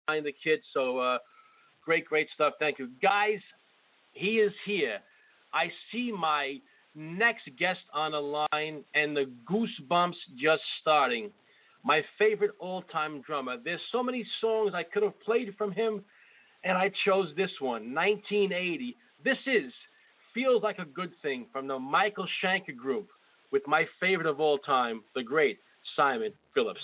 the kid. So great stuff. Thank you. Guys, he is here. I see my next guest on the line, and the goosebumps just starting. My favorite all-time drummer. There's so many songs I could have played from him, and I chose this one, 1980. This is Feels Like a Good Thing from the Michael Schenker Group with my favorite of all time, the great Simon Phillips.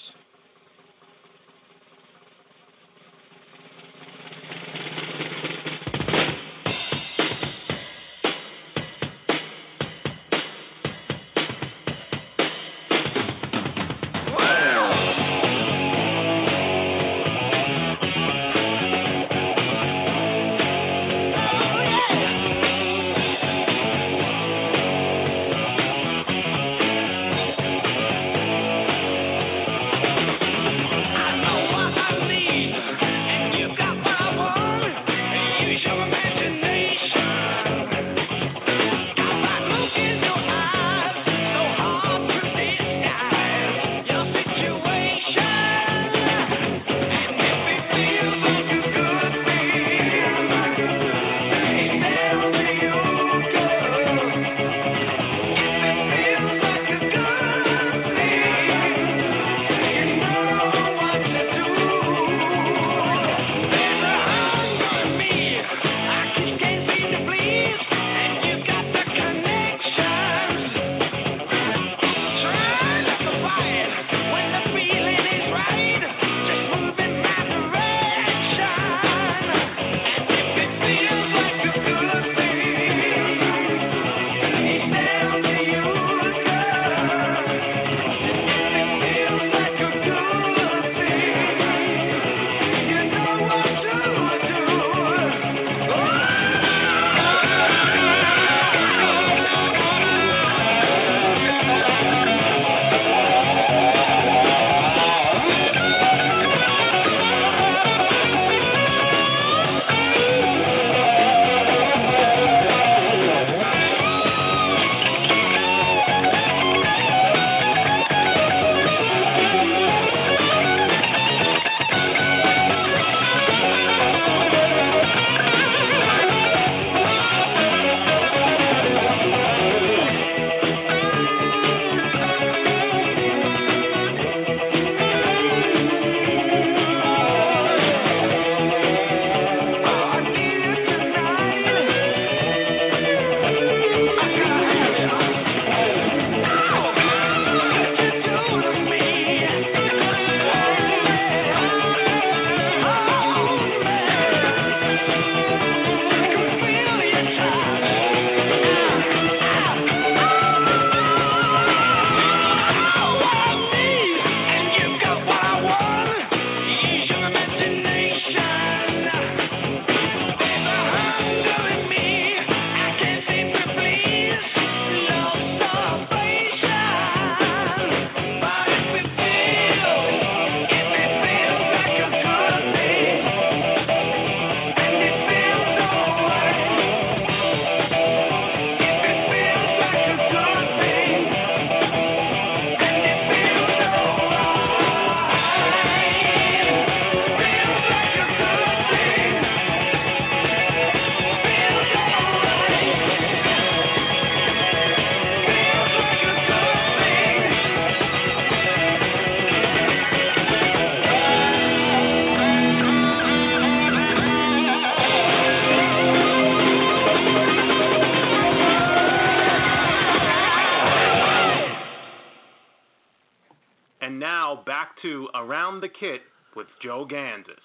to Around the Kit with Joe Gansas.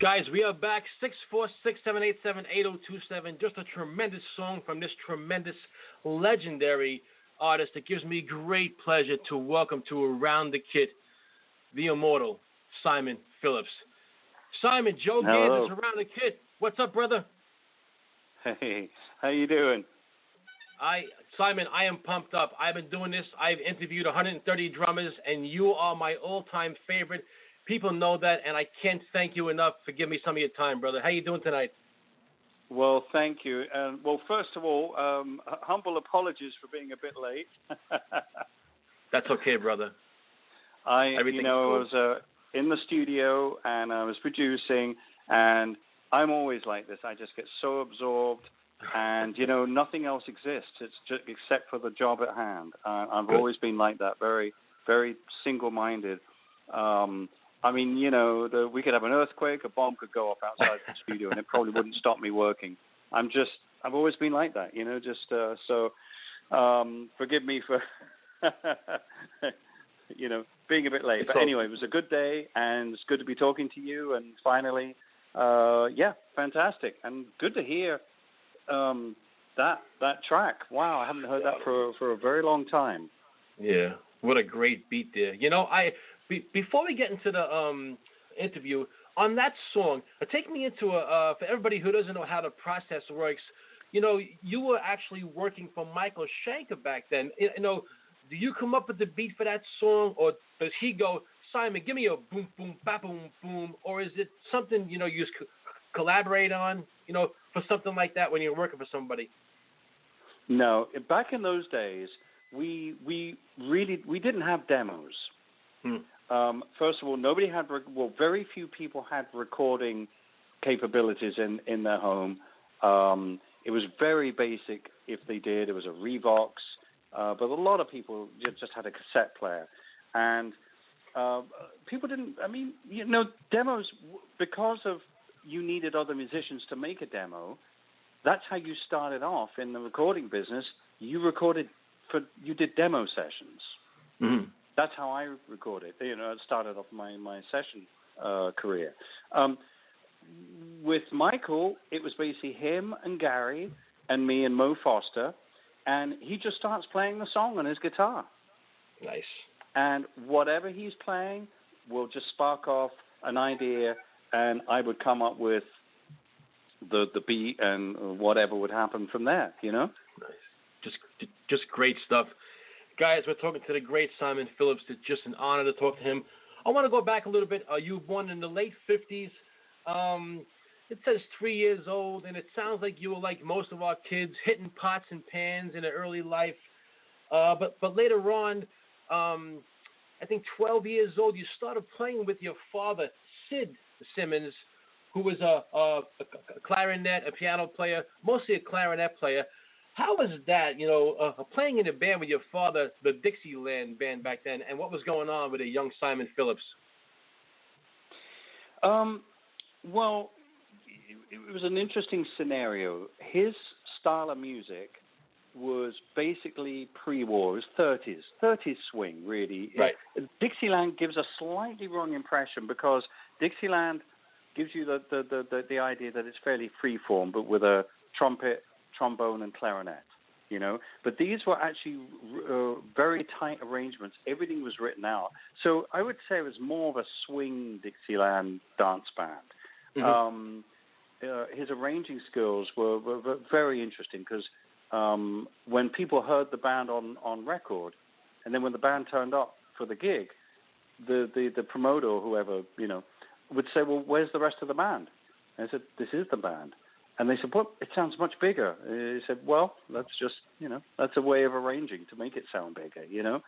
Guys, we are back, 646-787-8027. Just a tremendous song from this tremendous, legendary artist. It gives me great pleasure to welcome to Around the Kit the immortal Simon Phillips. Simon, Joe Gansas, Around the Kit. What's up, brother? Hey, how you doing? Simon, I am pumped up. I've been doing this. I've interviewed 130 drummers, and you are my all-time favorite. People know that, and I can't thank you enough for giving me some of your time, brother. How you doing tonight? Well, thank you. Well, first of all, humble apologies for being a bit late. That's okay, brother. I was in the studio and I was producing, and I'm always like this. I just get so absorbed, and nothing else exists. It's just except for the job at hand. I've always been like that, very, very single-minded. We could have an earthquake, a bomb could go off outside the studio, and it probably wouldn't stop me working. I've always been like that, forgive me for, being a bit late. But anyway, it was a good day, and it's good to be talking to you. And finally, fantastic. And good to hear that track. Wow, I haven't heard that for a very long time. Yeah, what a great beat there. Before we get into the interview, on that song, take me into for everybody who doesn't know how the process works, you were actually working for Michael Schenker back then. Do you come up with the beat for that song, or does he go, Simon, give me a boom, boom, ba, boom, boom, or is it something, you just collaborate on, for something like that when you're working for somebody? No, back in those days, we didn't have demos. First of all, very few people had recording capabilities in their home. It was very basic if they did. It was a Revox, but a lot of people just had a cassette player. And people didn't, demos, because of you needed other musicians to make a demo, that's how you started off in the recording business. You did demo sessions. Mm-hmm. That's how I recorded. I started off my session career. With Michael, it was basically him and Gary and me and Mo Foster, and he just starts playing the song on his guitar. Nice. And whatever he's playing will just spark off an idea, and I would come up with the beat and whatever would happen from there. Nice. Just great stuff. Guys, we're talking to the great Simon Phillips. It's just an honor to talk to him. I want to go back a little bit. You were born in the late 50s. It says 3 years old, and it sounds like you were like most of our kids, hitting pots and pans in an early life. But later on, I think 12 years old, you started playing with your father, Sid Simmons, who was a clarinet, a piano player, mostly a clarinet player. How was that, playing in a band with your father, the Dixieland band back then, and what was going on with a young Simon Phillips? Well, it was an interesting scenario. His style of music was basically pre-war. It was 30s swing, really. Right. Dixieland gives a slightly wrong impression because Dixieland gives you the idea that it's fairly free-form, but with a trumpet, trombone, and clarinet, But these were actually very tight arrangements. Everything was written out. So I would say it was more of a swing Dixieland dance band. Mm-hmm. His arranging skills were very interesting because when people heard the band on record, and then when the band turned up for the gig, the promoter or whoever, would say, well, where's the rest of the band? And I said, this is the band. And they said, well, it sounds much bigger. He said, well, that's just, that's a way of arranging to make it sound bigger, You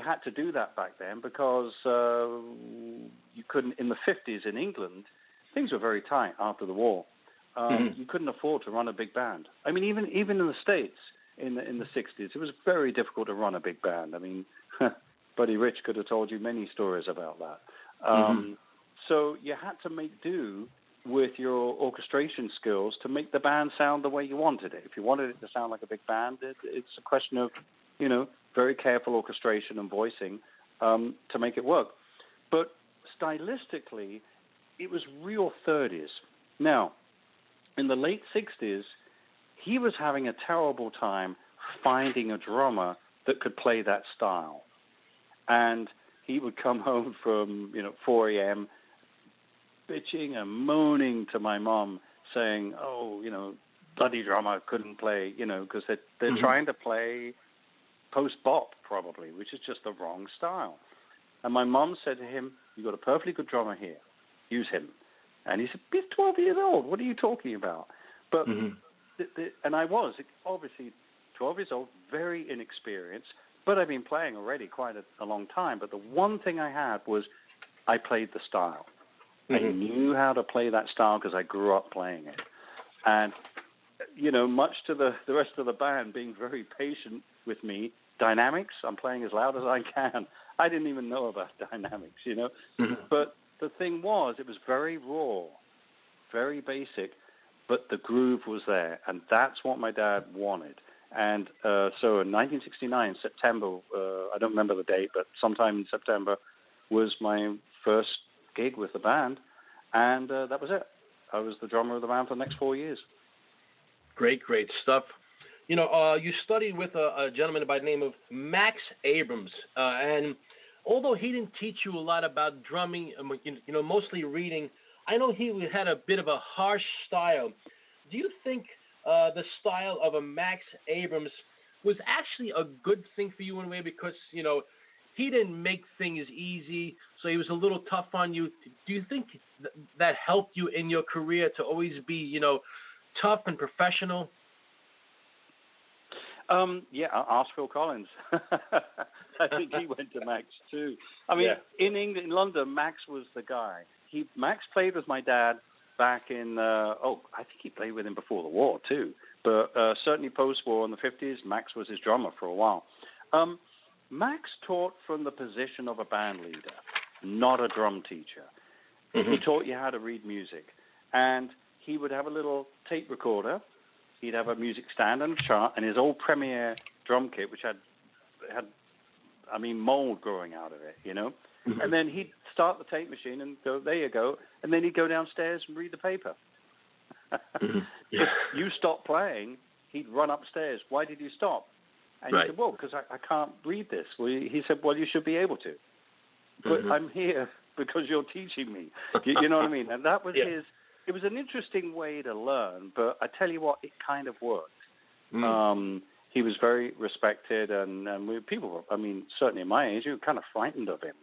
had to do that back then because you couldn't, in the 50s in England, things were very tight after the war. You couldn't afford to run a big band. I mean, even in the States in the 60s, it was very difficult to run a big band. I mean, Buddy Rich could have told you many stories about that. So you had to make do with your orchestration skills to make the band sound the way you wanted it. If you wanted it to sound like a big band, it's a question of, very careful orchestration and voicing to make it work. But stylistically, it was real 30s. Now, in the late 60s, he was having a terrible time finding a drummer that could play that style. And he would come home from, 4 a.m., bitching and moaning to my mom, saying, bloody drummer couldn't play, because they're trying to play post-bop probably, which is just the wrong style. And my mom said to him, you've got a perfectly good drummer here. Use him. And he said, he's 12 years old. What are you talking about? But and I was, obviously, 12 years old, very inexperienced, but I've been playing already quite a long time. But the one thing I had was I played the style. I knew how to play that style because I grew up playing it. And, much to the rest of the band being very patient with me, dynamics, I'm playing as loud as I can. I didn't even know about dynamics, But the thing was, it was very raw, very basic, but the groove was there. And that's what my dad wanted. And so in 1969, September, I don't remember the date, but sometime in September was my first gig with the band. And that was it. I was the drummer of the band for the next 4 years. Great stuff. You studied with a gentleman by the name of Max Abrams. And although he didn't teach you a lot about drumming, mostly reading, I know he had a bit of a harsh style. Do you think the style of a Max Abrams was actually a good thing for you in a way because, he didn't make things easy, so he was a little tough on you. Do you think that helped you in your career to always be, tough and professional? Yeah, ask Phil Collins. I think he went to Max too. I mean, in England, in London, Max was the guy. Max played with my dad back in, I think he played with him before the war too. But certainly post-war in the 50s, Max was his drummer for a while. Max taught from the position of a band leader, not a drum teacher. He taught you how to read music. And he would have a little tape recorder. He'd have a music stand and a chart, and his old Premier drum kit, which had mold growing out of it, And then he'd start the tape machine and go, there you go. And then he'd go downstairs and read the paper. If you stopped playing, he'd run upstairs. Why did you stop? And you said, well, because I can't read this. Well, he said, well, you should be able to. But I'm here because you're teaching me. You know what I mean? And that was his. It was an interesting way to learn, but I tell you what, it kind of worked. He was very respected, and people, certainly at my age, you were kind of frightened of him,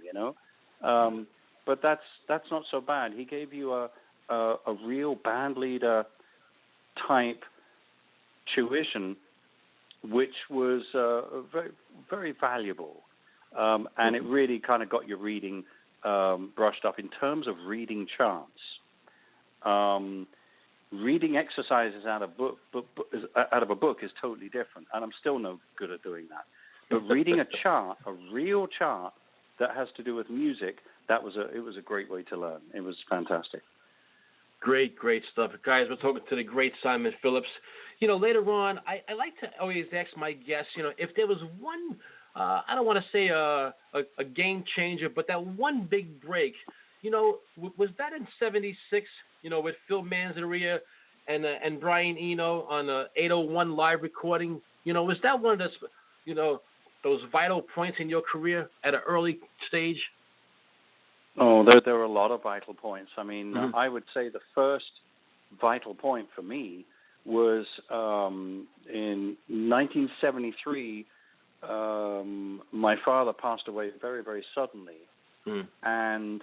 But that's not so bad. He gave you a real band leader type tuition, which was very, very valuable. And it really kind of got your reading brushed up in terms of reading charts. Reading exercises out of a book is totally different, and I'm still no good at doing that. But reading a chart, a real chart that has to do with music, it was a great way to learn. It was fantastic. Great stuff. Guys, we're talking to the great Simon Phillips. Later on, I like to always ask my guests, if there was one, I don't want to say a game changer, but that one big break, was that in '76, with Phil Manzanera and Brian Eno on the 801 live recording? Was that one of those, those vital points in your career at an early stage? Oh, there were a lot of vital points. I mean, I would say the first vital point for me was in 1973. My father passed away very, very suddenly, and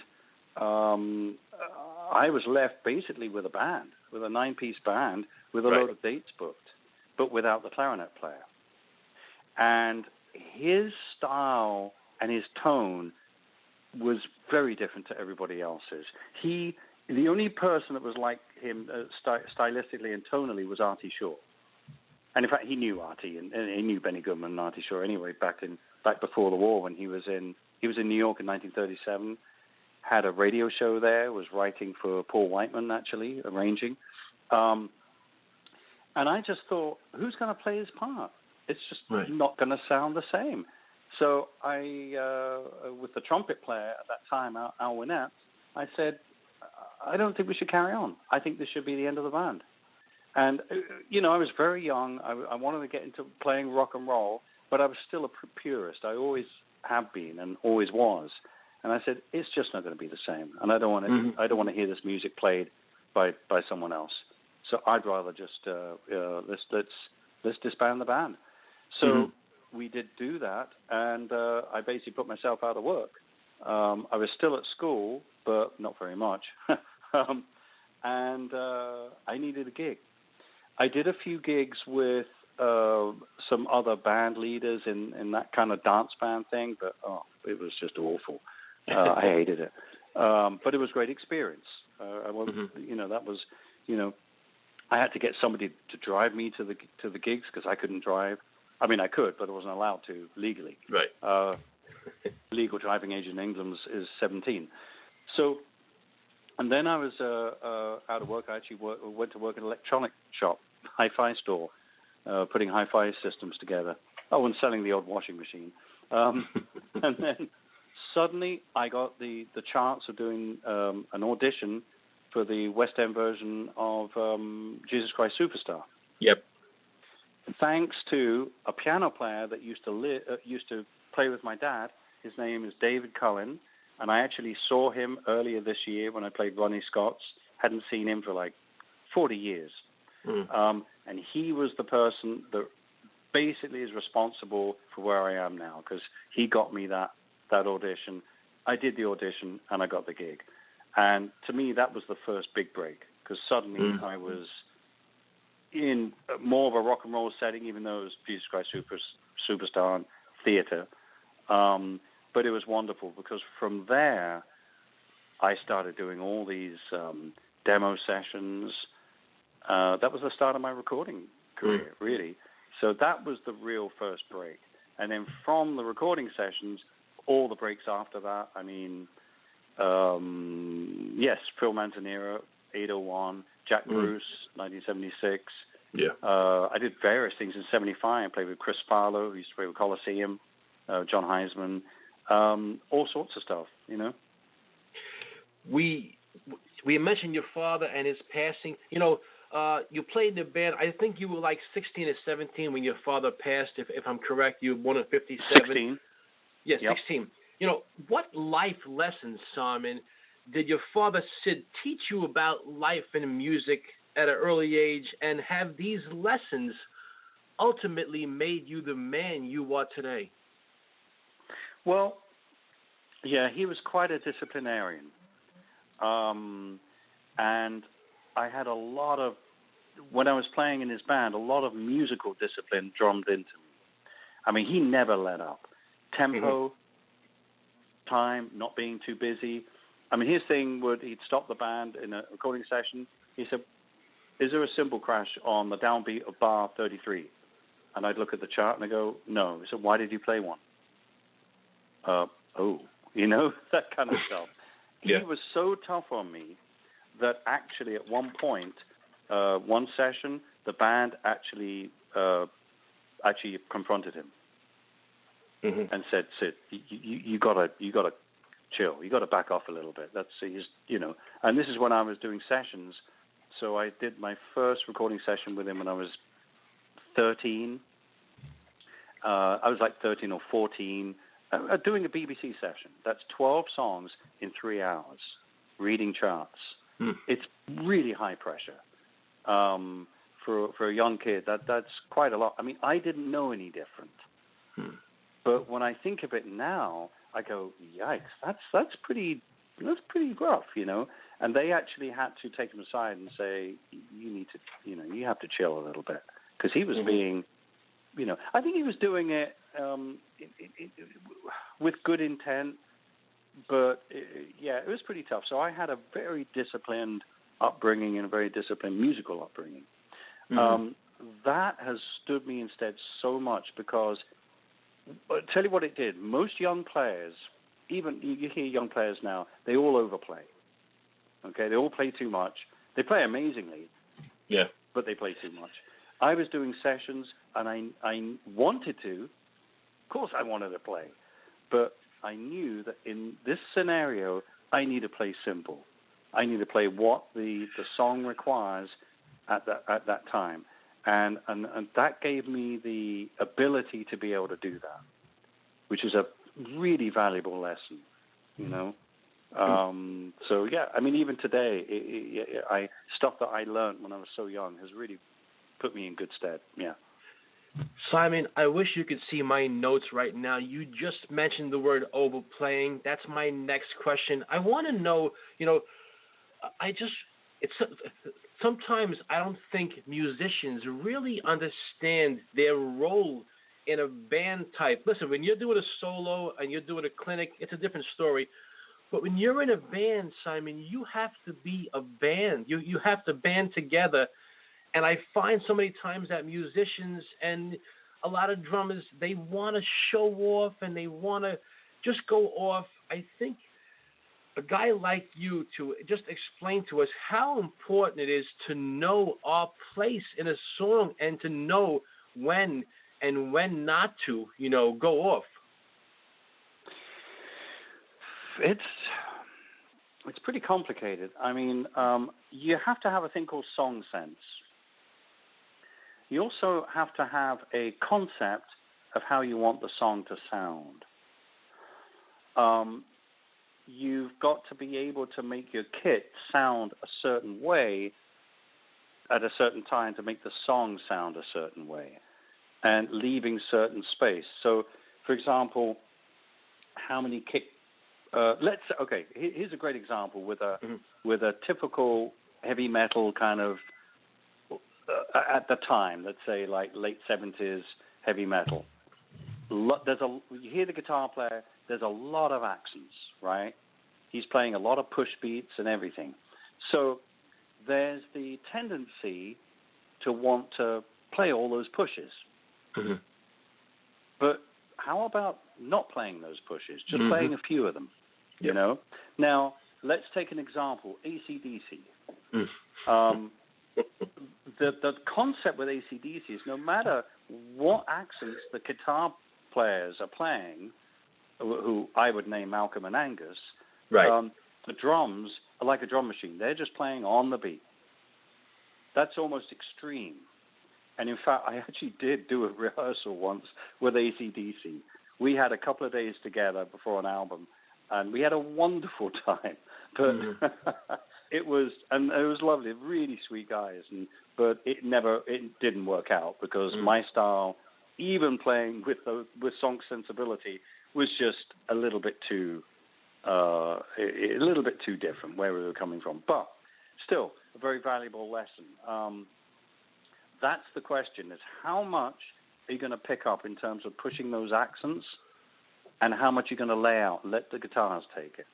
I was left basically with a band, with a 9-piece band, with a load of dates booked, but without the clarinet player. And his style and his tone was very different to everybody else's. The only person that was like him stylistically and tonally was Artie Shaw. And in fact, he knew Artie, and he knew Benny Goodman and Artie Shaw anyway, back before the war when he was in New York in 1937, had a radio show there, was writing for Paul Whiteman, actually, arranging. And I just thought, who's going to play his part? It's just not going to sound the same. So I, with the trumpet player at that time, Al Winnett, I said, I don't think we should carry on. I think this should be the end of the band. And, I was very young. I wanted to get into playing rock and roll, but I was still a purist. I always have been and always was. And I said, it's just not going to be the same. And I don't want to. I don't want to hear this music played by someone else. So I'd rather just let's disband the band. So we did do that, and I basically put myself out of work. I was still at school, but not very much. And I needed a gig. I did a few gigs with some other band leaders in that kind of dance band thing, but it was just awful. I hated it. But it was a great experience. That was, I had to get somebody to drive me to the gigs because I couldn't drive. I mean, I could, but I wasn't allowed to legally. Right. Legal driving age in England is 17. So, and then I was out of work. I actually went to work in an electronic shop, hi-fi store, putting hi-fi systems together. Oh, and selling the old washing machine. And then suddenly I got the chance of doing an audition for the West End version of Jesus Christ Superstar. Yep. Thanks to a piano player that used to play with my dad. His name is David Cullen, and I actually saw him earlier this year when I played Ronnie Scott's. Hadn't seen him for like 40 years. And he was the person that basically is responsible for where I am now, because he got me that audition. I did the audition, and I got the gig. And to me, that was the first big break, because suddenly I was in more of a rock and roll setting, even though it was Jesus Christ Superstar and theater. But it was wonderful, because from there, I started doing all these demo sessions. That was the start of my recording career, really. So that was the real first break. And then from the recording sessions, all the breaks after that, I mean, yes, Phil Manzanera, 801, Jack Bruce, 1976. Yeah. I did various things in 75. I played with Chris Farlow, who used to play with Coliseum, John Heisman, all sorts of stuff, We mentioned your father and his passing. You played in the band. I think you were like 16 or 17 when your father passed, if I'm correct. You were born in 57. 16. Yes, Yep. 16. What life lessons, Simon, did your father Sid teach you about life and music at an early age, and have these lessons ultimately made you the man you are today? Well, yeah, he was quite a disciplinarian. And I had a lot of, when I was playing in his band, a lot of musical discipline drummed into me. I mean, he never let up. Tempo, time, not being too busy. I mean, his thing he'd stop the band in a recording session. He said, "Is there a cymbal crash on the downbeat of bar 33? And I'd look at the chart and I go, "No." He said, "Why did you play one?" That kind of stuff. Yeah. He was so tough on me that actually at one point, one session, the band actually confronted him and said, "Sid, you gotta chill. You gotta back off a little bit." And this is when I was doing sessions. So I did my first recording session with him when I was 13. I was like 13 or 14. Doing a BBC session. That's 12 songs in 3 hours, reading charts. It's really high pressure for a young kid. That's quite a lot. I mean, I didn't know any different. But when I think of it now, I go, "Yikes, that's pretty rough," And they actually had to take him aside and say, "You need to, you have to chill a little bit," because he was being, I think he was doing it with good intent, but it was pretty tough. So I had a very disciplined upbringing and a very disciplined musical upbringing. That has stood me in stead so much because, I'll tell you what it did. Most young players, even you hear young players now, they all overplay. Okay, they all play too much. They play amazingly, but they play too much. I was doing sessions, and I wanted to. Of course, I wanted to play, but I knew that in this scenario, I need to play simple. I need to play what the song requires at that time, and that gave me the ability to be able to do that, which is a really valuable lesson, So I mean, even today, stuff that I learned when I was so young has really put me in good stead. Yeah. Simon, I wish you could see my notes right now. You just mentioned the word overplaying. That's my next question. I want to know, sometimes I don't think musicians really understand their role in a band type. Listen, when you're doing a solo and you're doing a clinic, it's a different story. But when you're in a band, Simon, you have to be a band. You have to band together. And I find so many times that musicians and a lot of drummers, they want to show off and they want to just go off. I think a guy like you to just explain to us how important it is to know our place in a song and to know when and when not to, go off. It's pretty complicated. I mean, you have to have a thing called song sense. You also have to have a concept of how you want the song to sound. You've got to be able to make your kit sound a certain way at a certain time to make the song sound a certain way, and leaving certain space. So, for example, how many kick? Here's a great example with a typical heavy metal kind of at the time. Let's say like late 70s heavy metal. You hear the guitar player. There's a lot of accents, right? He's playing a lot of push beats and everything. So there's the tendency to want to play all those pushes. Mm-hmm. But how about not playing those pushes, just playing a few of them, you know? Now, let's take an example, AC/DC. The concept with AC/DC is no matter what accents the guitar players are playing, who I would name Malcolm and Angus, right. The drums are like a drum machine. They're just playing on the beat. That's almost extreme. And in fact, I actually did do a rehearsal once with AC/DC. We had a couple of days together before an album, and we had a wonderful time. But it was lovely, really sweet guys. But it didn't work out because my style, even playing with song sensibility, was just a little bit too different where we were coming from. But still, a very valuable lesson. That's the question: is how much are you going to pick up in terms of pushing those accents, and how much you're going to lay out and let the guitars take it.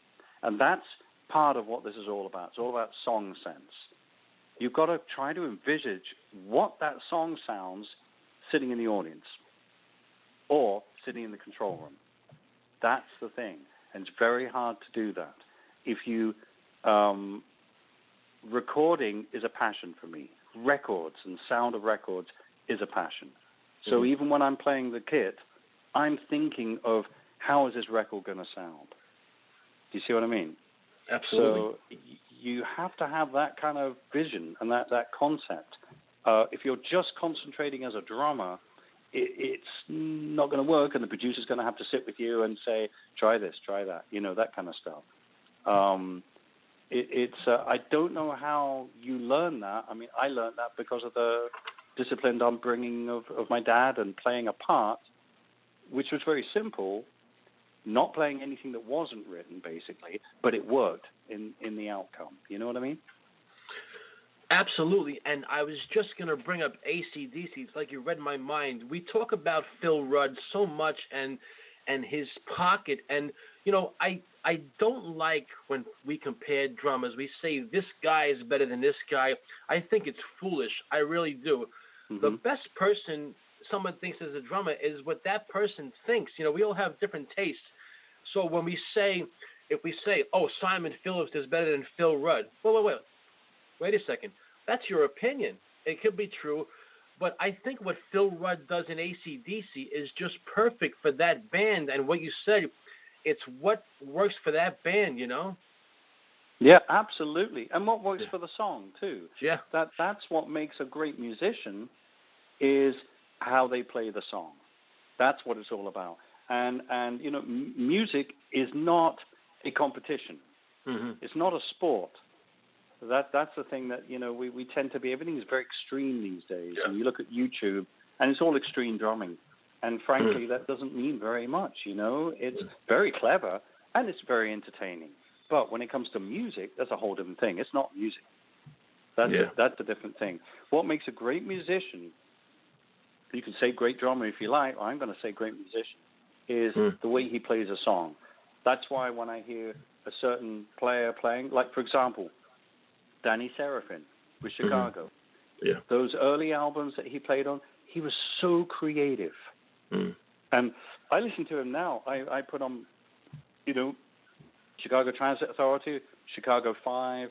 And that's part of what this is all about. It's all about song sense. You've got to try to envisage what that song sounds sitting in the audience or sitting in the control room. That's the thing. And it's very hard to do that. If you, recording is a passion for me. Records and sound of records is a passion. So even when I'm playing the kit, I'm thinking of how is this record going to sound? Do you see what I mean? Absolutely. So you have to have that kind of vision and that concept. If you're just concentrating as a drummer, it's not going to work, and the producer's going to have to sit with you and say, try this, try that, that kind of stuff. I don't know how you learn that. I mean, I learned that because of the disciplined upbringing of my dad and playing a part, which was very simple, not playing anything that wasn't written, basically, but it worked in the outcome. You know what I mean? Absolutely, and I was just going to bring up AC/DC. It's like you read my mind. We talk about Phil Rudd so much and his pocket, and, I don't like when we compare drummers. We say this guy is better than this guy. I think it's foolish. I really do. Mm-hmm. The best person someone thinks as a drummer is what that person thinks. We all have different tastes. So when if we say, oh, Simon Phillips is better than Phil Rudd, wait a second. That's your opinion. It could be true, but I think what Phil Rudd does in AC/DC is just perfect for that band. And what you said, it's what works for that band, Yeah, absolutely. And what works for the song, too. Yeah. That's what makes a great musician is how they play the song. That's what it's all about. And music is not a competition. Mm-hmm. It's not a sport. That's the thing that, we tend to be. Everything is very extreme these days. Yeah. And you look at YouTube, and it's all extreme drumming. And frankly, that doesn't mean very much, It's very clever, and it's very entertaining. But when it comes to music, that's a whole different thing. It's not music. That's a different thing. What makes a great musician, you can say great drummer if you like, I'm going to say great musician, is the way he plays a song. That's why when I hear a certain player playing. Like, for example, Danny Serafin with Chicago. Yeah. Those early albums that he played on, he was so creative. And I listen to him now. I put on, Chicago Transit Authority, Chicago 5,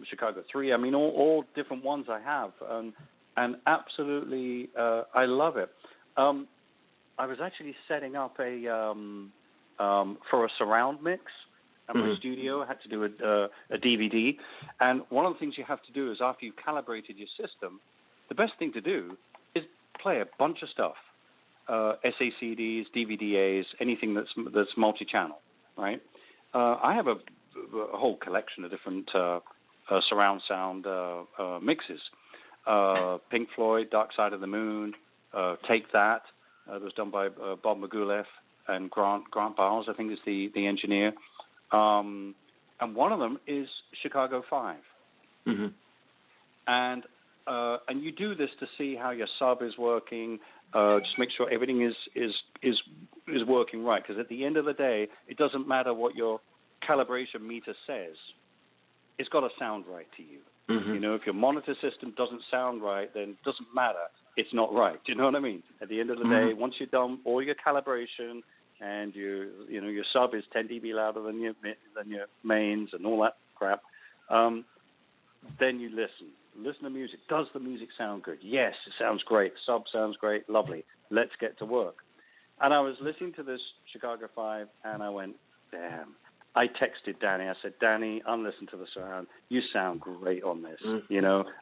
Chicago 3. I mean, all different ones I have. And absolutely, I love it. I was actually setting up for a surround mix at my studio. I had to do a DVD. And one of the things you have to do is after you've calibrated your system, the best thing to do is play a bunch of stuff. SACDs, DVDAs, anything that's multi-channel, right? I have a whole collection of different surround sound mixes. Pink Floyd, Dark Side of the Moon, Take That. That was done by Bob Maguleff and Grant Biles, I think is the engineer. And one of them is Chicago 5. And you do this to see how your sub is working. Just make sure everything is working right. Because at the end of the day, it doesn't matter what your calibration meter says. It's got to sound right to you. If your monitor system doesn't sound right, then it doesn't matter. It's not right. Do you know what I mean? At the end of the day, once you've done all your calibration and your sub is 10 dB louder than your mains and all that crap, then you listen. Listen to music. Does the music sound good? Yes, it sounds great. Sub sounds great. Lovely. Let's get to work. And I was listening to this Chicago 5, and I went, damn. I texted Danny. I said, Danny, unlisten to the surround. You sound great on this.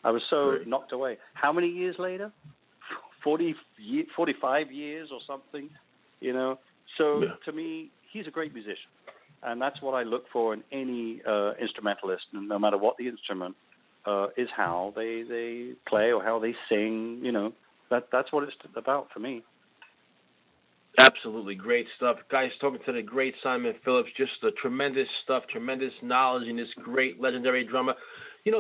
I was so knocked away. How many years later? 45 years or something, So to me, he's a great musician. And that's what I look for in any instrumentalist, no matter what the instrument, is how they play or how they sing. That's what it's about for me. Absolutely great stuff. Guys, talking to the great Simon Phillips, just the tremendous stuff, tremendous knowledge in this great legendary drummer.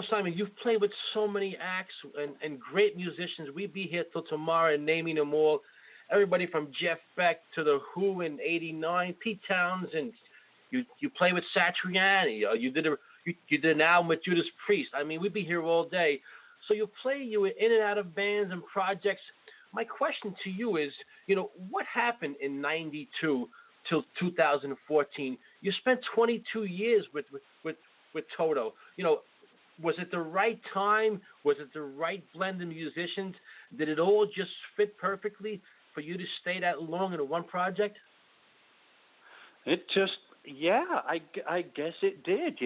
Simon, you've played with so many acts and great musicians. We'd be here till tomorrow and naming them all. Everybody from Jeff Beck to The Who in '89, Pete Townsend. You play with Satriani. You did an album with Judas Priest. I mean, we'd be here all day. So you were in and out of bands and projects. My question to you is, what happened in '92 till 2014? You spent 22 years with Toto. Was it the right time? Was it the right blend of musicians? Did it all just fit perfectly for you to stay that long in one project? It just, I guess it did,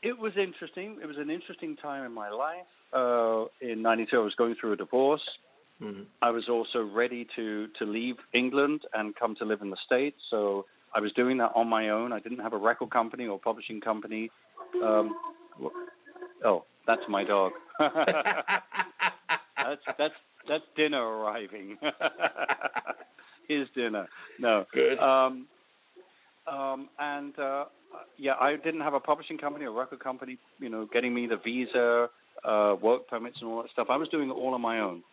It was interesting. It was an interesting time in my life. In '92, I was going through a divorce. I was also ready to leave England and come to live in the States. So I was doing that on my own. I didn't have a record company or publishing company. That's my dog. That's dinner arriving. His dinner. No. Good. I didn't have a publishing company or record company, getting me the visa, work permits and all that stuff. I was doing it all on my own,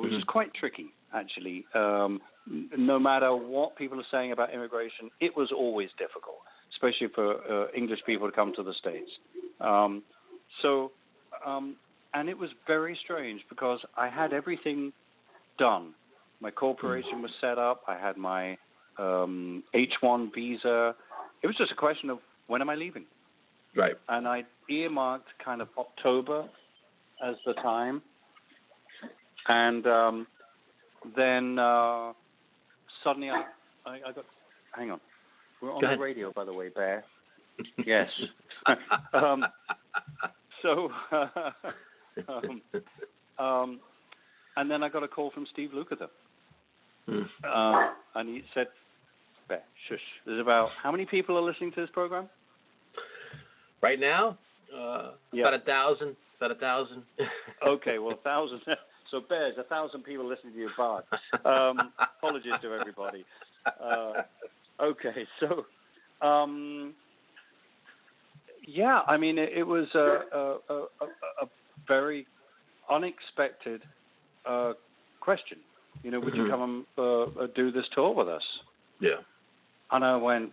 which is quite tricky, actually. No matter what people are saying about immigration, it was always difficult, especially for English people to come to the States. And it was very strange because I had everything done. My corporation was set up. I had my H-1 visa. It was just a question of when am I leaving? Right. And I earmarked kind of October as the time. And then suddenly I got... Hang on. We're on the radio, by the way, Bear. Yes. And then I got a call from Steve Lukather. And he said, Bear, shush. There's about... How many people are listening to this program? Right now? About 1,000. About 1,000. Okay, well, 1,000. So, Bear, there's 1,000 people listening to your part. Apologies to everybody. Okay, so... I mean, it was a very unexpected question. Would you come and do this tour with us? Yeah. And I went,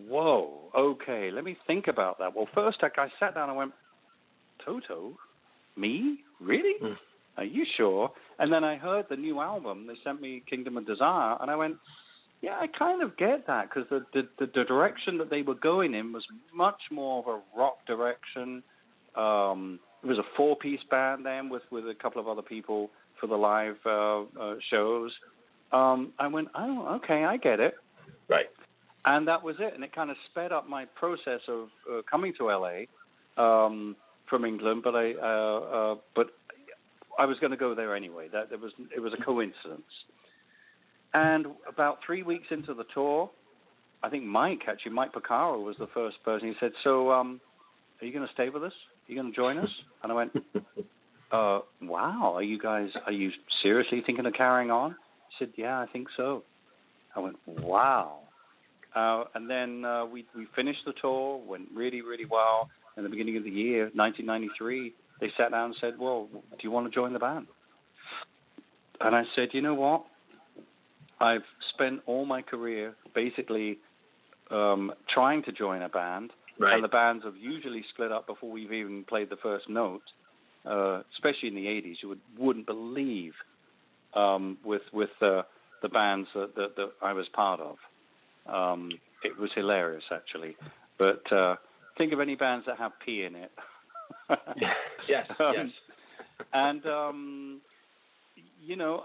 whoa, okay, let me think about that. Well, first I sat down and went, Toto? Me? Really? Mm. Are you sure? And then I heard the new album. They sent me Kingdom of Desire, and I went, yeah, I kind of get that, because the direction that they were going in was much more of a rock direction. It was a 4-piece band then with a couple of other people for the live shows. I went, oh, okay, I get it. Right. And that was it. And it kind of sped up my process of coming to LA from England. But I was going to go there anyway. It was a coincidence. And about 3 weeks into the tour, I think Mike Porcaro was the first person. He said, so are you going to stay with us? Are you going to join us? And I went, wow, are you seriously thinking of carrying on? He said, yeah, I think so. I went, wow. And then we finished the tour, went really, really well. In the beginning of the year, 1993, they sat down and said, well, do you want to join the band? And I said, you know what? I've spent all my career basically trying to join a band. Right. And the bands have usually split up before we've even played the first note, especially in the 80s. You wouldn't believe with the bands that I was part of. It was hilarious, actually. But think of any bands that have P in it. Yes, yes. And,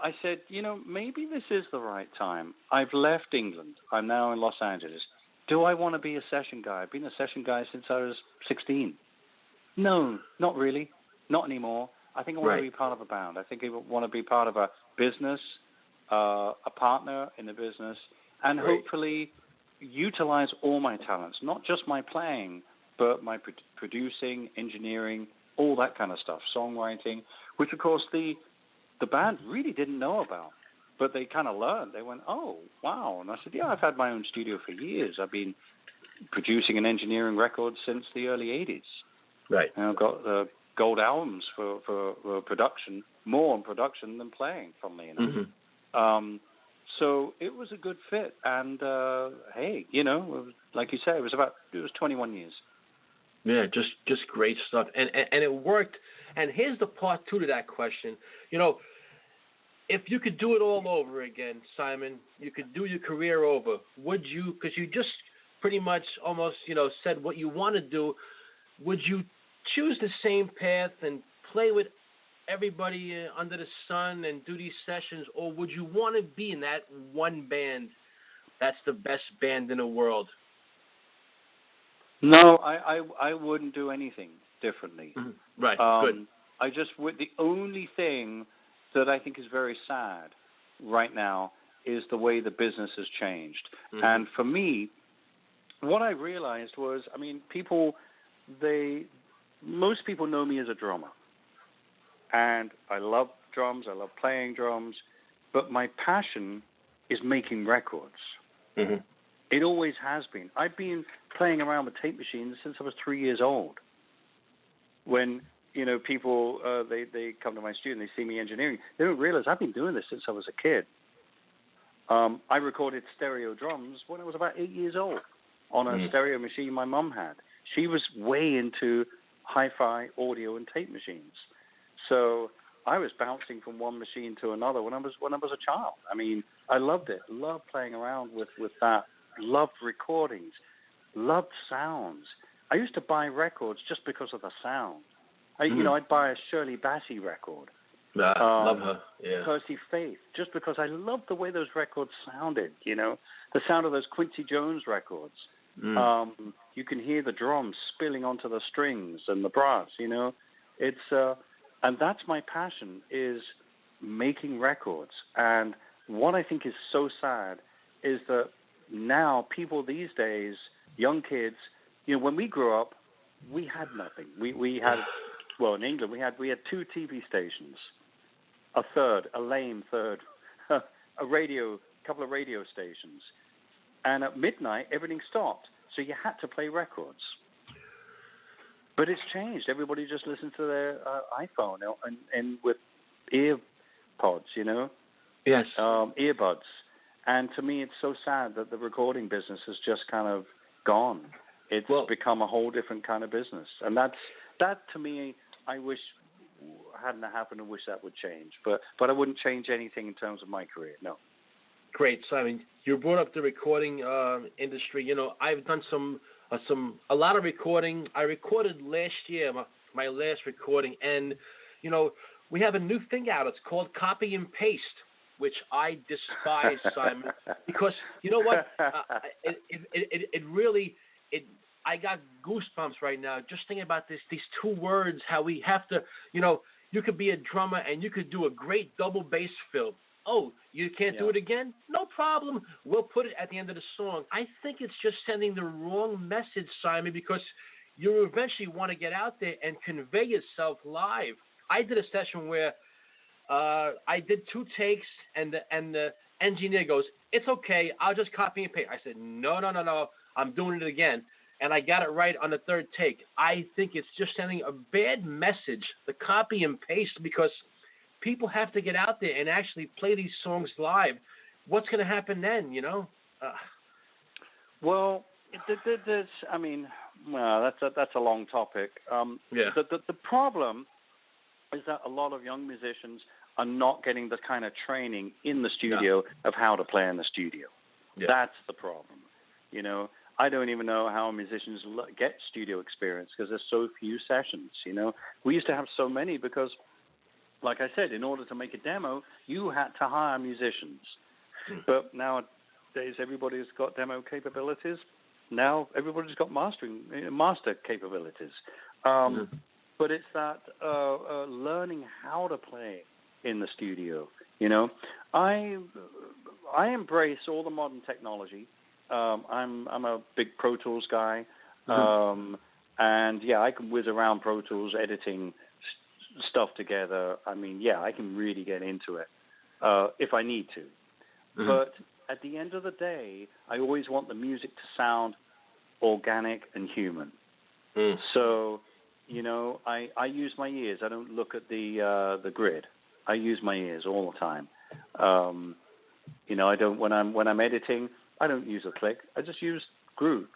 I said, maybe this is the right time. I've left England. I'm now in Los Angeles. Do I want to be a session guy? I've been a session guy since I was 16. No, not really. Not anymore. I think I want to be part of a band. I think I want to be part of a business, a partner in the business, and hopefully utilize all my talents, not just my playing, but my producing, engineering, all that kind of stuff, songwriting, which, of course, the band really didn't know about. But they kind of learned. They went, oh, wow. And I said, yeah, I've had my own studio for years. I've been producing and engineering records since the early 80s. Right. And I've got gold albums for production, more on production than playing, funnily enough. Mm-hmm. So it was a good fit. And, hey, it was, like you said, it was 21 years. Yeah, just great stuff. And it worked. And here's the part 2 to that question. If you could do it all over again, Simon, you could do your career over, would you, because you just pretty much almost, said what you want to do, would you choose the same path and play with everybody under the sun and do these sessions, or would you want to be in that one band that's the best band in the world? No, I wouldn't do anything differently. Mm-hmm. Right, good. I just would. The only thing that I think is very sad right now is the way the business has changed. Mm-hmm. And for me, what I realized was, most people know me as a drummer. And I love drums, I love playing drums, but my passion is making records. Mm-hmm. It always has been. I've been playing around with tape machines since I was 3 years old. When people, they come to my studio and they see me engineering. They don't realize I've been doing this since I was a kid. I recorded stereo drums when I was about 8 years old on a stereo machine my mom had. She was way into hi-fi audio and tape machines. So I was bouncing from one machine to another when I was a child. I loved it. Loved playing around with that. Loved recordings. Loved sounds. I used to buy records just because of the sound. I'd buy a Shirley Bassey record. Love her. Yeah. Percy Faith, just because I loved the way those records sounded. The sound of those Quincy Jones records. You can hear the drums spilling onto the strings and the brass. It's and that's my passion, is making records. And what I think is so sad is that now people these days, young kids, when we grew up, we had nothing. We had, well, in England, we had 2 TV stations, a lame third, a couple of radio stations. And at midnight, everything stopped. So you had to play records. But it's changed. Everybody just listens to their iPhone and with ear pods, Yes. Earbuds. And to me, it's so sad that the recording business has just kind of gone. It's become a whole different kind of business. And that to me, I wish hadn't happened. I wish that would change. But I wouldn't change anything in terms of my career, no. Great, Simon. You brought up the recording industry. You know, I've done a lot of recording. I recorded last year, my last recording, and you know, we have a new thing out. It's called copy and paste, which I despise, Simon, because you know what? It really I got goosebumps right now just thinking about these two words. How we have to, you know, you could be a drummer and you could do a great double bass fill. Oh, you can't do it again? No problem. We'll put it at the end of the song. I think it's just sending the wrong message, Simon, because you eventually want to get out there and convey yourself live. I did a session where I did 2 takes, and the engineer goes, "It's okay, I'll just copy and paste." I said, No, I'm doing it again. And I got it right on the 3rd take. I think it's just sending a bad message, the copy and paste, because people have to get out there and actually play these songs live. What's going to happen then, you know? Well, there's, I mean, well, that's a long topic. The problem is that a lot of young musicians are not getting the kind of training in the studio of how to play in the studio. Yeah. That's the problem. You know, I don't even know how musicians get studio experience because there's so few sessions, you know. We used to have so many because, like I said, in order to make a demo, you had to hire musicians. But nowadays, everybody's got demo capabilities. Now everybody's got master capabilities. But it's that learning how to play in the studio. You know, I embrace all the modern technology. I'm a big Pro Tools guy, and I can whiz around Pro Tools editing stuff together. I mean, I can really get into it if I need to. But at the end of the day, I always want the music to sound organic and human. So, you know, I use my ears. I don't look at the grid. I use my ears all the time. You know, I don't when I'm editing. I don't use a click. I just use groove.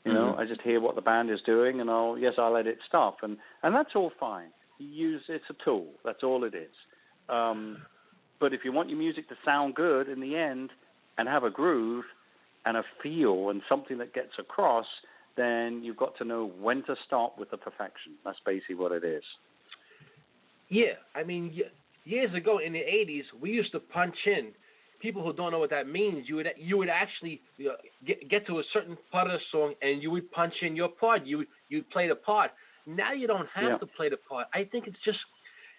You know, I just hear what the band is doing, and I'll edit stuff, and that's all fine. It's a tool. That's all it is. But if you want your music to sound good in the end and have a groove and a feel and something that gets across, then you've got to know when to stop with the perfection. That's basically what it is. Yeah, I mean, years ago in the 80s, we used to punch in. People who don't know what that means, you would actually get to a certain part of the song and you would punch in your part. You'd play the part. Now you don't have to play the part. I think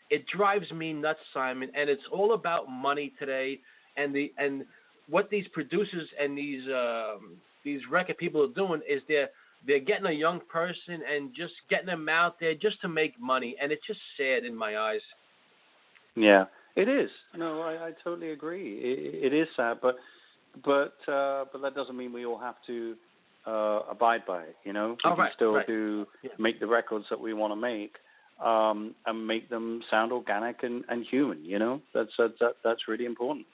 it drives me nuts, Simon. And it's all about money today. And what these producers and these record people are doing is they're getting a young person and just getting them out there just to make money. And it's just sad in my eyes. Yeah. It is. No, I totally agree. It is sad, but that doesn't mean we all have to abide by it. You know, we can still make the records that we want to make, and make them sound organic and human. You know, that's really important.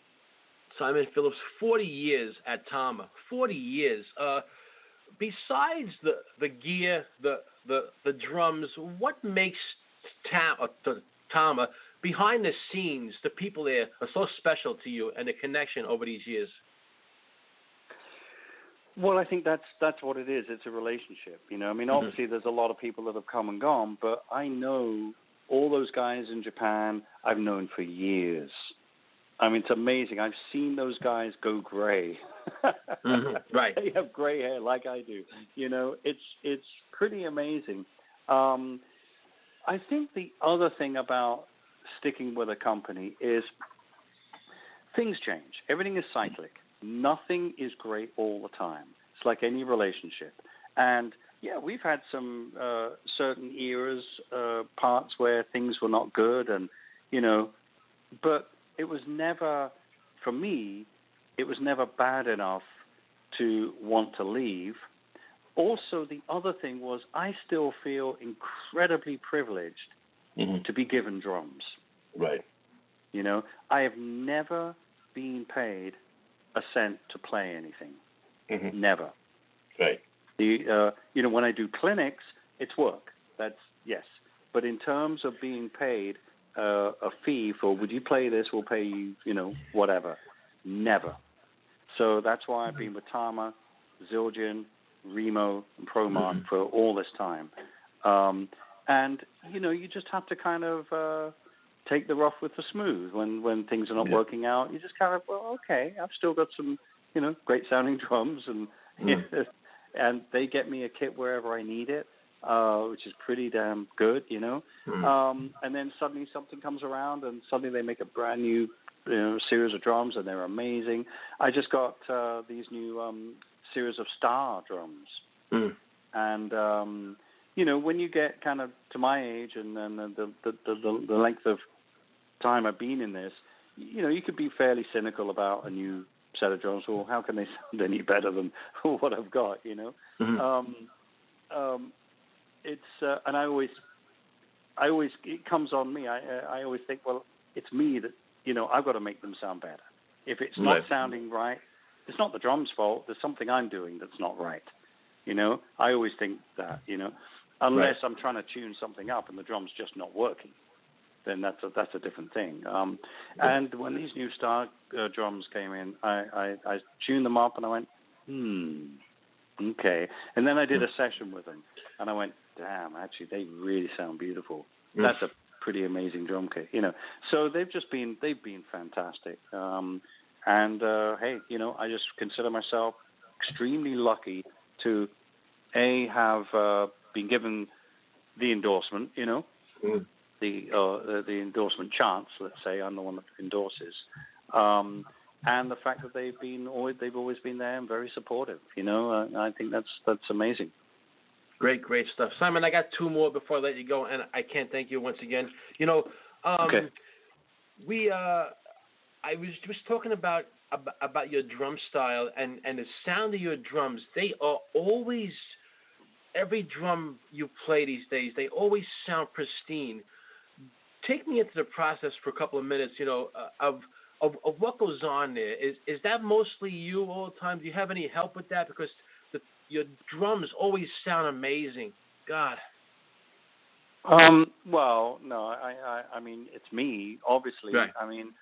Simon Phillips, 40 years at Tama. 40 years. Besides the gear, the drums, what makes Tama behind the scenes, the people there are so special to you and the connection over these years? Well, I think that's what it is. It's a relationship. You know, I mean, obviously there's a lot of people that have come and gone, but I know all those guys in Japan I've known for years. I mean, it's amazing. I've seen those guys go gray. Right. They have gray hair like I do. You know, it's pretty amazing. I think the other thing about sticking with a company is things change. Everything is cyclic. Nothing is great all the time. It's like any relationship. And we've had some certain eras, parts where things were not good, and you know, but it was never, for me, it was never bad enough to want to leave. Also, the other thing was I still feel incredibly privileged to be given drums. Right. You know, I have never been paid a cent to play anything. Mm-hmm. Never. Right. When I do clinics, it's work. That's yes. But in terms of being paid a fee for, would you play this? We'll pay you, whatever. Never. So that's why I've been with Tama, Zildjian, Remo, and Promark for all this time. And you just have to kind of take the rough with the smooth when things are not working out. You just kind of, okay, I've still got some, great sounding drums, and and they get me a kit wherever I need it, which is pretty damn good, And then suddenly something comes around, and suddenly they make a brand new series of drums, and they're amazing. I just got these new series of Star drums, and when you get kind of to my age and the length of time I've been in this, you could be fairly cynical about a new set of drums. Well, how can they sound any better than what I've got? It's and I always it comes on me. I always think, well, it's me that I've got to make them sound better. If it's not sounding right, it's not the drum's fault. There's something I'm doing that's not right. I always think that. Unless I'm trying to tune something up and the drum's just not working, then that's a different thing. And when these new Star drums came in, I tuned them up and I went, okay. And then I did a session with them, and I went, damn, actually, they really sound beautiful. That's a pretty amazing drum kit, So they've been fantastic. Hey, I just consider myself extremely lucky to have been given the endorsement, the endorsement chance. Let's say I'm the one that endorses, and the fact that they've always been there and very supportive. I think that's amazing. Great stuff, Simon. I got two more before I let you go, and I can't thank you once again. Okay. I was just talking about your drum style and the sound of your drums. They are always, every drum you play these days, they always sound pristine. Take me into the process for a couple of minutes, of what goes on there. Is that mostly you all the time? Do you have any help with that? Because your drums always sound amazing. God. Well, no, I mean, it's me, obviously. Right. I mean,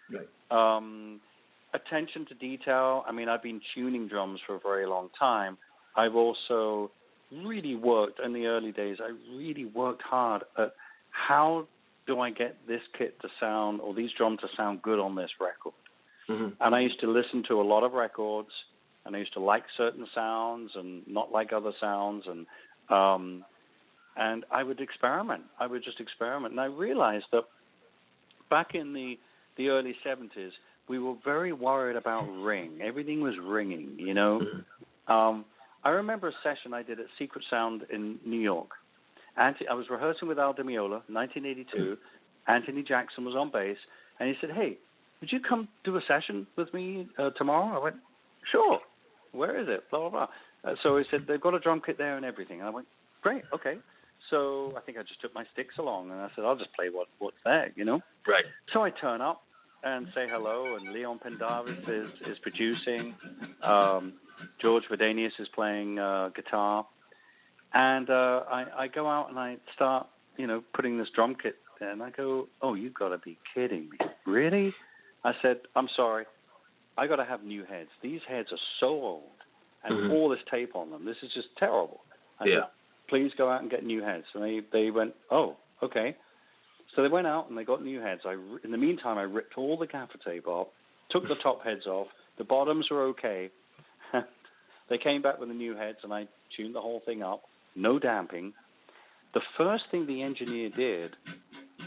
attention to detail. I mean, I've been tuning drums for a very long time. I've also really worked, in the early days, I really worked hard at how do I get this kit to sound, or these drums to sound good on this record. And I used to listen to a lot of records, and I used to like certain sounds and not like other sounds, and I would experiment. I would just experiment. And I realized that back in the early 70s, we were very worried about ring. Everything was ringing, I remember a session I did at Secret Sound in New York. I was rehearsing with Al Di Meola, 1982. Anthony Jackson was on bass, and he said, hey, would you come do a session with me tomorrow? I went, sure. Where is it? Blah, blah, blah. So he said, they've got a drum kit there and everything. And I went, great, okay. So I think I just took my sticks along, and I said, I'll just play what's there, Right. So I turn up and say hello, and Leon Pendavis is producing. George Verdanius is playing guitar. And I go out and I start, putting this drum kit there, and I go, oh, you've got to be kidding me. Really? I said, I'm sorry. I got to have new heads. These heads are so old, and all this tape on them. This is just terrible. I said, please go out and get new heads. And they went, oh, okay. So they went out and they got new heads. In the meantime, I ripped all the gaffer tape off, took the top heads off. The bottoms were okay. They came back with the new heads, and I tuned the whole thing up. No damping. The first thing the engineer did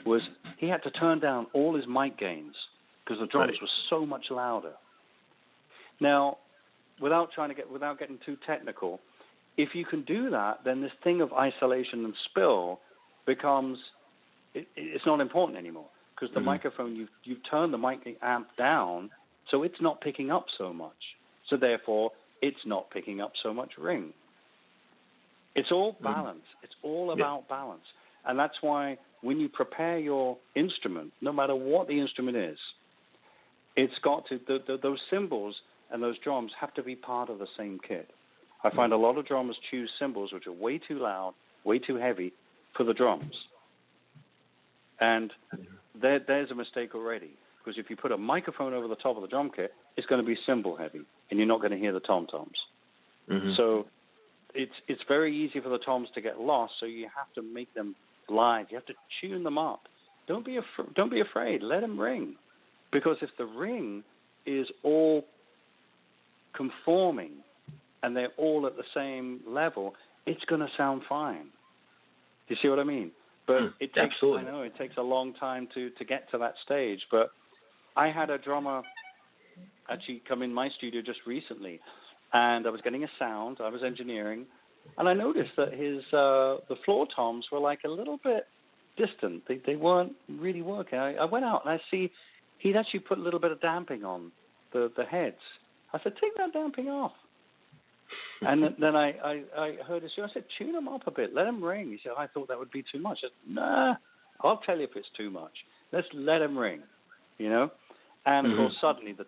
was he had to turn down all his mic gains because the drums were so much louder. Now, without getting too technical, if you can do that, then this thing of isolation and spill becomes it's not important anymore, because the microphone, you've turned the mic amp down, so it's not picking up so much. So therefore, it's not picking up so much ring. It's all balance. It's all about balance. And that's why when you prepare your instrument, no matter what the instrument is, it's got to, those cymbals and those drums have to be part of the same kit. I find a lot of drummers choose cymbals which are way too loud, way too heavy for the drums. And there's a mistake already, because if you put a microphone over the top of the drum kit, it's going to be cymbal heavy, and you're not going to hear the tom-toms. Mm-hmm. So it's very easy for the toms to get lost, so you have to make them live. You have to tune them up. Don't be afraid. Let them ring. Because if the ring is all conforming and they're all at the same level, it's going to sound fine. You see what I mean? But it takes, absolutely. I know it takes a long time to get to that stage. But I had a drummer actually come in my studio just recently, and I was getting a sound. I was engineering, and I noticed that his the floor toms were like a little bit distant. They weren't really working. I went out and I see he'd actually put a little bit of damping on the heads. I said, take that damping off. And then I heard his show. I said, tune them up a bit. Let them ring. He said, I thought that would be too much. I said, nah, I'll tell you if it's too much. Let's let them ring, you know? And, of course, suddenly the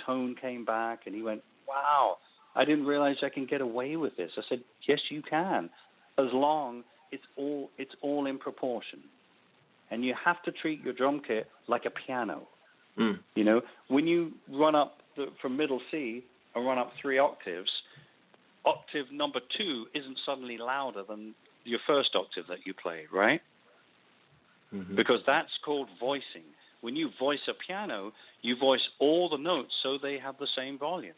tone came back, and he went, wow, I didn't realize I can get away with this. I said, yes, you can, as long it's all in proportion. And you have to treat your drum kit like a piano. You know, when you run up from middle C and run up 3 octaves, octave number 2 isn't suddenly louder than your first octave that you played, right? Mm-hmm. Because that's called voicing. When you voice a piano, you voice all the notes so they have the same volume.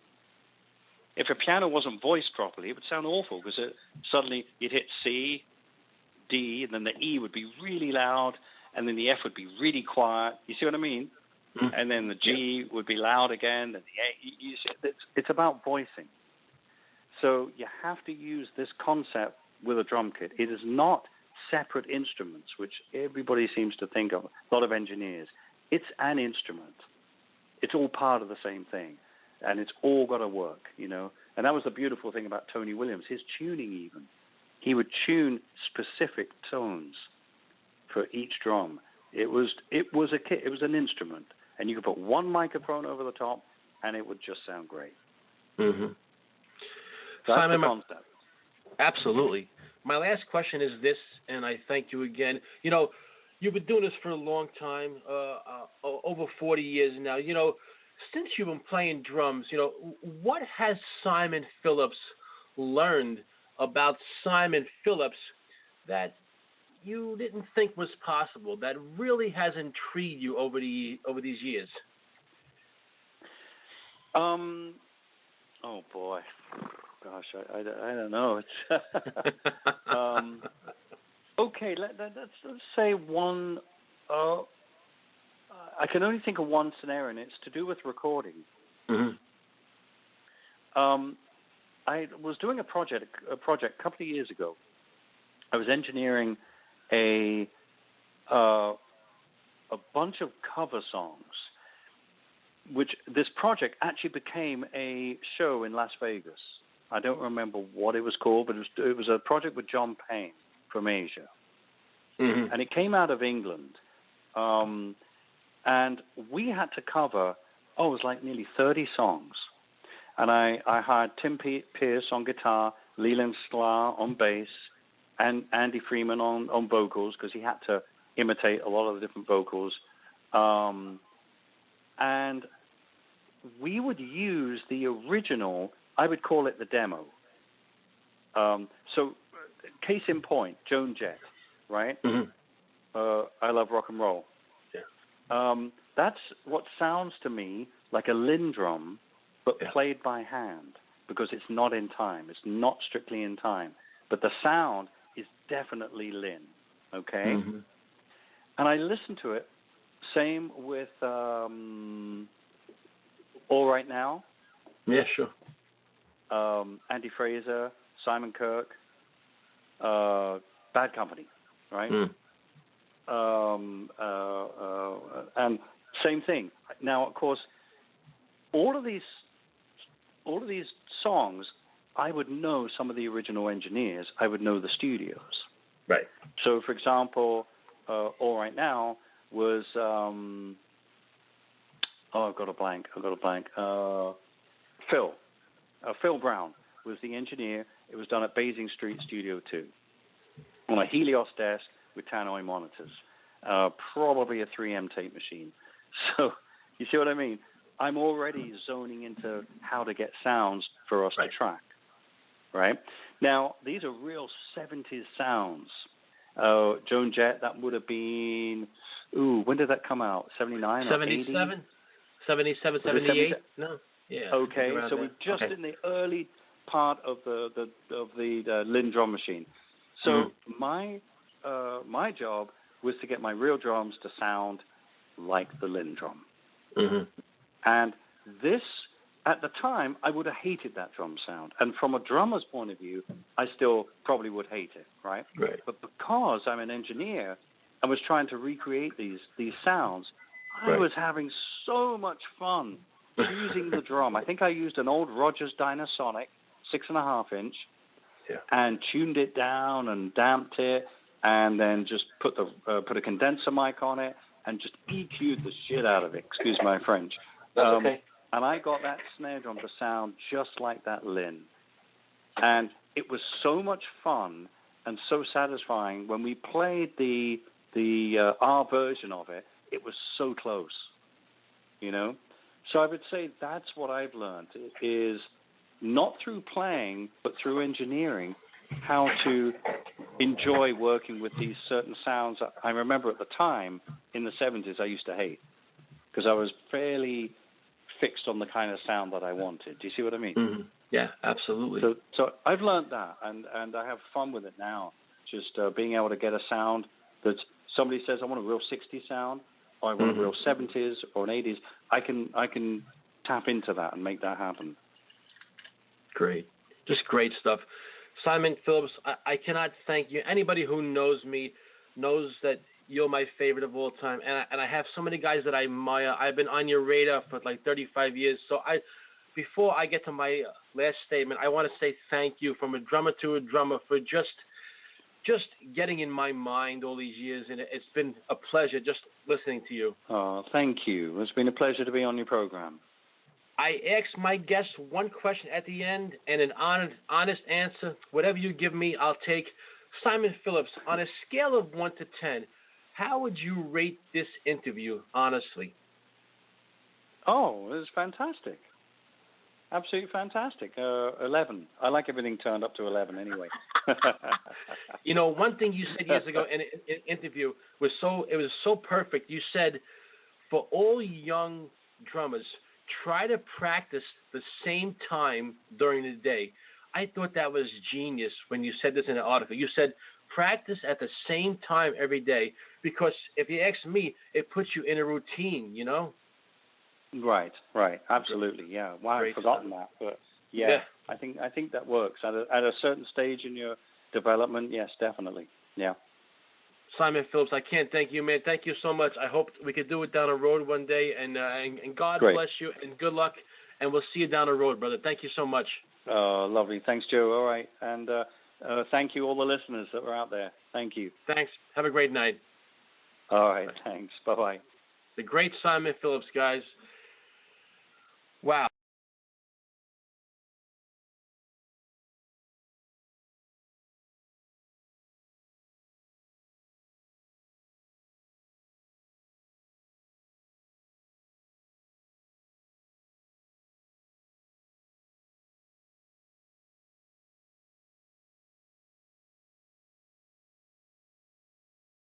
If a piano wasn't voiced properly, it would sound awful, because suddenly you'd hit C, D, and then the E would be really loud, and then the F would be really quiet. You see what I mean? Mm-hmm. And then the G would be loud again, and the A. It's about voicing. So you have to use this concept with a drum kit. It is not separate instruments, which everybody seems to think of, a lot of engineers. It's an instrument. It's all part of the same thing, and it's all got to work, you know. And that was the beautiful thing about Tony Williams, his tuning even. He would tune specific tones for each drum. It was a kit. It was an instrument, and you could put one microphone over the top, and it would just sound great. Mm-hmm. That's Simon, the concept. Absolutely. My last question is this, and I thank you again. You know, you've been doing this for a long time, over 40 years now. You know, since you've been playing drums, you know, what has Simon Phillips learned about Simon Phillips that you didn't think was possible, that really has intrigued you over these years? Oh boy, gosh, I don't know. It's okay. Let's say one. I can only think of one scenario, and it's to do with recording. Mm-hmm. I was doing a project a couple of years ago. I was engineering a bunch of cover songs, which this project actually became a show in Las Vegas. I don't remember what it was called, but it was a project with John Payne from Asia. Mm-hmm. And it came out of England. And we had to cover, it was like nearly 30 songs. And I hired Tim Pierce on guitar, Leland Sklar on bass, and Andy Freeman on vocals, because he had to imitate a lot of the different vocals. And we would use the original, I would call it the demo. So, case in point, Joan Jett, right? Mm-hmm. I Love Rock and Roll. Yeah. That's what sounds to me like a Linn drum, but played by hand, because it's not in time. It's not strictly in time. But the sound is definitely Linn, okay? Mm-hmm. And I listened to it. Same with All Right Now. Yeah, sure. Andy Fraser, Simon Kirke, Bad Company, right? Mm. And same thing. Now, of course, all of these songs, I would know some of the original engineers. I would know the studios. Right. So, for example, All Right Now was I've got a blank. Phil Brown was the engineer. It was done at Basing Street Studio 2 on a Helios desk with tannoy monitors, probably a 3M tape machine. So you see what I mean? I'm already zoning into how to get sounds for us to track, right? Now, these are real 70s sounds. Joan Jett, that would have been, when did that come out? 79 or 80? 77, 78? No. Yeah. Okay, so we're just in the early part of the Lynn drum machine. So my job was to get my real drums to sound like the Lynn drum. Mm-hmm. And this, at the time, I would have hated that drum sound. And from a drummer's point of view, I still probably would hate it, right? But because I'm an engineer and was trying to recreate these sounds, I was having so much fun using the drum. I think I used an old Rogers Dynasonic, 6.5 inch, and tuned it down and damped it, and then just put a condenser mic on it and just EQ'd the shit out of it. Excuse my French. That's okay. And I got that snare drum to sound just like that Lynn. And it was so much fun and so satisfying when we played our version of it. It was so close, you know. So I would say that's what I've learned is not through playing, but through engineering, how to enjoy working with these certain sounds. I remember at the time in the 70s I used to hate because I was fairly fixed on the kind of sound that I wanted. Do you see what I mean? Mm-hmm. Yeah, absolutely. So I've learned that, and I have fun with it now, just being able to get a sound that somebody says, I want a real 60s sound, or I want a real 70s or an 80s. I can tap into that and make that happen. Great. Just great stuff. Simon Phillips, I cannot thank you. Anybody who knows me knows that you're my favorite of all time. And I have so many guys that I admire. I've been on your radar for like 35 years. So before I get to my last statement, I want to say thank you from a drummer to a drummer for just getting in my mind all these years. And it's been a pleasure just listening to you. Oh, thank you. It's been a pleasure to be on your program. I ask my guests one question at the end, and an honest answer. Whatever you give me, I'll take. Simon Phillips, on a scale of 1 to 10, how would you rate this interview, honestly? Oh, it was fantastic. Absolutely fantastic. 11. I like everything turned up to 11 anyway. You know, one thing you said years ago in an interview was so perfect. You said, for all young drummers, try to practice the same time during the day. I thought that was genius when you said this in an article. You said practice at the same time every day because if you ask me, it puts you in a routine, you know? Right. Absolutely, yeah. Wow, I've forgotten that. But yeah, I think that works. At a certain stage in your development, yes, definitely. Yeah. Simon Phillips, I can't thank you, man. Thank you so much. I hope we could do it down the road one day, and God bless you, and good luck, and we'll see you down the road, brother. Thank you so much. Oh, lovely. Thanks, Joe. All right, and thank you, all the listeners that were out there. Thank you. Thanks. Have a great night. All right, thanks. Bye-bye. The great Simon Phillips, guys.